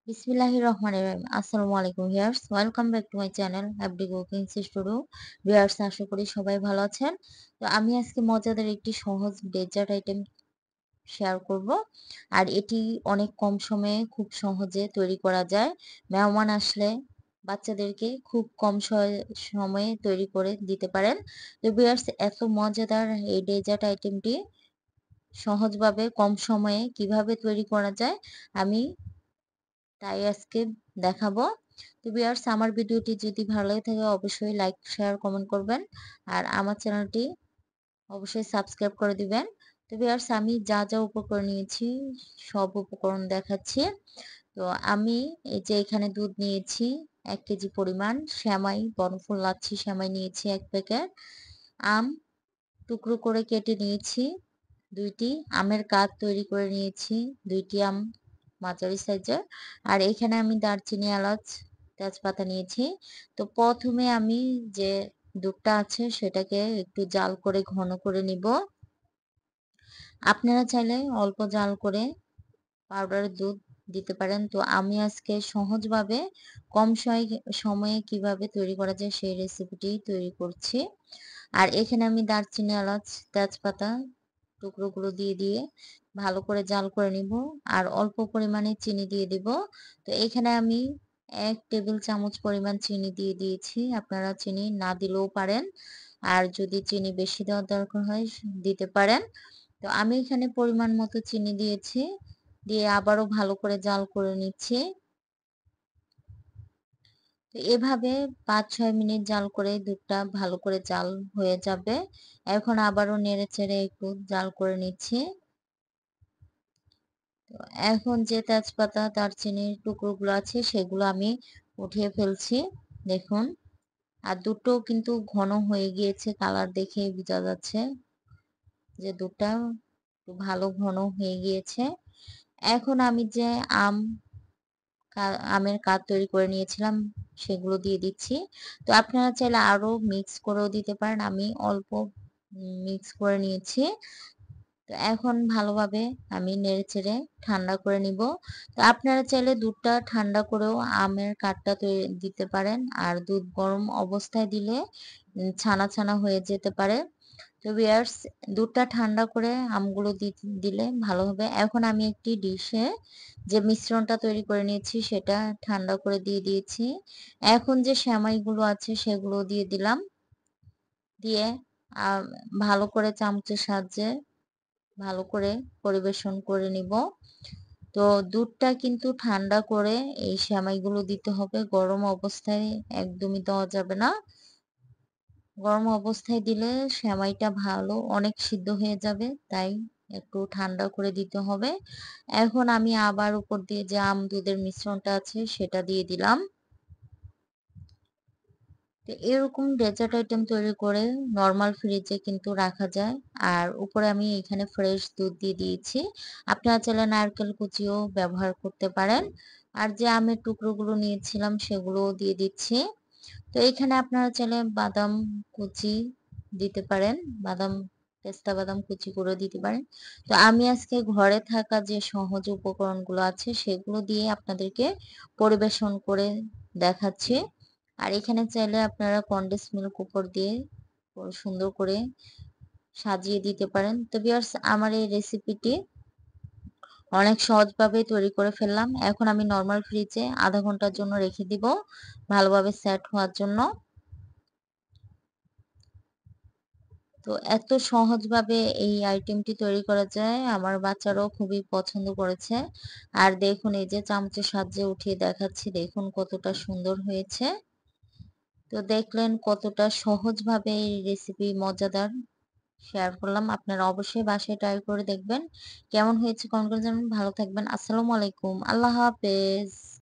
বিসমিল্লাহির রহমানির রহিম। আসসালামু আলাইকুম viewers. Welcome back to my channel FD cooking studio. Viewers আশা করি সবাই ভালো আছেন। তো আমি আজকে মজাদার একটি সহজ ডেজার্ট আইটেম শেয়ার করব। আর এটি অনেক কম সময়ে খুব সহজে তৈরি করা যায়। মেহমান আসলে বাচ্চাদেরকে খুব কম সময়ে তৈরি করে দিতে পারেন। তো ভিউয়ার্স এত মজাদার এই ডেজার্ট আইটেমটি সহজভাবে কম সময়ে কিভাবে তৈরি করা যায় আমি তাই আজকে দেখাবো। তো ভিউয়ার্স আমার ভিডিওটি যদি ভালো লাগে থাকে অবশ্যই লাইক, শেয়ার, কমেন্ট করবেন। আর আমার চ্যানেলটি অবশ্যই সাবস্ক্রাইব করে দিবেন। তো ভিউয়ার্স আমি যা যা উপকরণ নিয়েছি সব উপকরণ দেখাচ্ছি। তো আমি এই যে এখানে দুধ নিয়েছি ১ কেজি পরিমাণ, সেমাই বনফুল লাচ্ছি সেমাই নিয়েছি ১ প্যাকেট, আম টুকরো করে কেটে নিয়েছি ২টি, আমের কাত তৈরি করে নিয়েছি ২টি আম মাঝারি সাইজের। আর এখানে আমি দারচিনি, এলাচ, তেজপাতা নিয়েছি। তো প্রথমে আমি যে দুধটা আছে সেটাকে একটু জাল করে ঘন করে নিব। আপনারা চাইলে অল্প জাল করে পাউডারের দুধ দিতে পারেন। তো আমি আজকে সহজভাবে কম সময়ে কিভাবে তৈরি করা যায় সেই রেসিপিটি তৈরি করছি। আর এখানে আমি দারচিনি, এলাচ, তেজপাতা টুকরোগুলো দিয়ে ভালো করে জাল করে নিব। আর অল্প পরিমাণে চিনি দিয়ে দিব। তো এখানে আমি ১ টেবিল চামচ পরিমাণ চিনি দিয়ে দিয়েছি। আপনারা চিনি না দিলেও পারেন। আর যদি চিনি বেশি দেওয়ার দরকার হয় দিতে পারেন। তো আমি এখানে পরিমাণ মতো চিনি দিয়েছি। দিয়ে আবারও ভালো করে জাল করে নিচ্ছি। তো এভাবে ৫-৬ মিনিট জাল করে দুধটা ভালো করে জাল হয়ে যাবে। এখন আবারও নেড়েচেড়ে একটু জাল করে নিচ্ছি। তো এখন যে তেজপাতা, দারচিনির টুকরোগুলো আছে সেগুলো আমি উঠিয়ে ফেলছি। দেখুন। আর দুধটাও কিন্তু ঘন হয়ে গিয়েছে, কালার দেখেই বোঝা যাচ্ছে যে দুধটা ভালো ঘন হয়ে গিয়েছে। এখন আমি যে আমের কাত তৈরি করে নিয়েছিলাম সেগুলো দিয়ে দিচ্ছি। তো আপনারা চাইলে আরো মিক্স করেও দিতে পারেন। আমি অল্প মিক্স করে নিয়েছি। তো এখন ভালোভাবে আমি নেড়েচেড়ে ঠান্ডা করে নিব। তো আপনারা চাইলে দুধটা ঠান্ডা করেও আমের কাতটা দিতে পারেন। আর দুধ গরম অবস্থায় দিলে ছানা হয়ে যেতে পারে। তো ভিউয়ার্স দুধটা ঠান্ডা করে আমগুলো দিলে ভালো হবে। এখন আমি একটি ডিশে যে মিশ্রণটা তৈরি করে নিয়েছি সেটা ঠান্ডা করে দিয়ে দিয়েছি। এখন যে সেমাইগুলো আছে সেগুলো দিয়ে দিলাম। দিয়ে আ ভালো করে চামচের সাহায্যে ভালো করে পরিবেশন করে নিব। তো দুধটা কিন্তু ঠান্ডা করে এই সেমাইগুলো দিতে হবে। গরম অবস্থায় একদমই দেওয়া যাবে না। গরম অবস্থায় দিলে সেমাইটা অনেক সিদ্ধ হয়ে যাবে। তাই একটু ঠান্ডা করে দিতে হবে। এখন আমি আবার উপর দিয়ে যে দুধের মিশ্রণটা আছে সেটা দিয়ে দিলাম। তো এরকম ডেজার্ট আইটেম তৈরি করে নরমাল ফ্রিজে কিন্তু রাখা যায়। আর উপরে আমি এখানে ফ্রেশ দুধ দিয়ে দিয়েছি। আপনারা চাইলে নারকেল কুচিও ব্যবহার করতে পারেন। আর যে আমের টুকরোগুলো নিয়েছিলাম সেগুলোও দিয়ে দিচ্ছি। তো এখানে আপনারা চাইলে বাদাম কুচি দিতে পারেন। পেস্তা বাদাম কুচি করে দিতে পারেন। তো আমি আজকে ঘরে থাকা যে সহজ উপকরণগুলো আছে সেগুলো দিয়ে আপনাদেরকে পরিবেশন করে দেখাচ্ছি। আর এখানে চাইলে আপনারা কনডেন্স মিল্ক উপর দিয়ে সুন্দর করে সাজিয়ে দিতে পারেন। তো ভিউয়ার্স আমার এই রেসিপিটি অনেক সহজভাবে তৈরি করে ফেললাম। এখন আমি নরমাল ফ্রিজে ০.৫ ঘন্টার জন্য রেখে দিব ভালোভাবে সেট হওয়ার জন্য। তো এত সহজভাবে এই আইটেমটি তৈরি করা যায়, আমার বাচ্চারাও খুবই পছন্দ করেছে। আর দেখুন এই যে চামচের সাহায্যে উঠিয়ে দেখাচ্ছি, দেখুন কতটা সুন্দর হয়েছে। তো দেখলেন কতটা সহজভাবে এই রেসিপি মজাদার শেয়ার করলাম। আপনারা অবশ্যই বাসায় ট্রাই করে দেখবেন। কেমন হয়েছে কমেন্ট করে জানাবেন। ভালো থাকবেন। আসসালামু আলাইকুম। আল্লাহ হাফেজ।